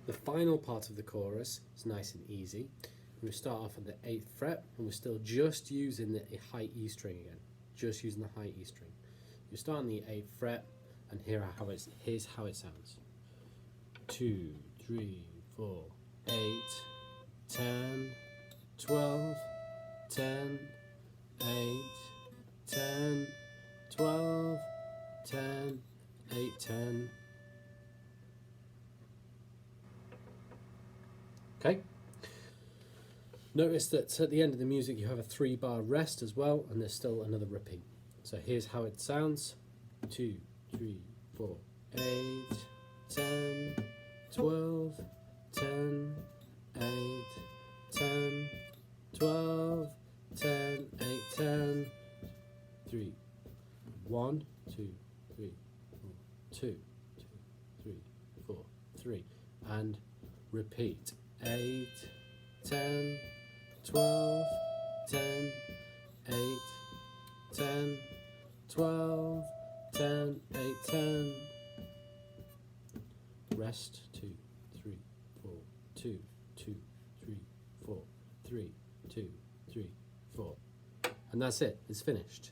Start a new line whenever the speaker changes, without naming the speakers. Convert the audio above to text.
The final part of the chorus is nice and easy. We start off on the 8th fret, and we're still just using the high E string again. Just using the high E string. You start on the 8th fret, and here's how it sounds. 2, 3, 4, 8, 10, 12, 10, 8, 10, 12, 10, 8, 10. Okay. Notice that at the end of the music you have a 3-bar rest as well, and there's still another repeat. So here's how it sounds. 2, 3, 4, 8, 10, 12, 10, 8, 10, 12, 10, 8, 10. 3, 1, 2, 3, 4, 2, 2, 3, 4, 3, and repeat. 8, 10, 12, 10, 8, 10, 12, 10, 8, 10. Rest. 2, 3, 4, 2, 2, 3, 4, 3, 2, 3, 4. And that's it. It's finished.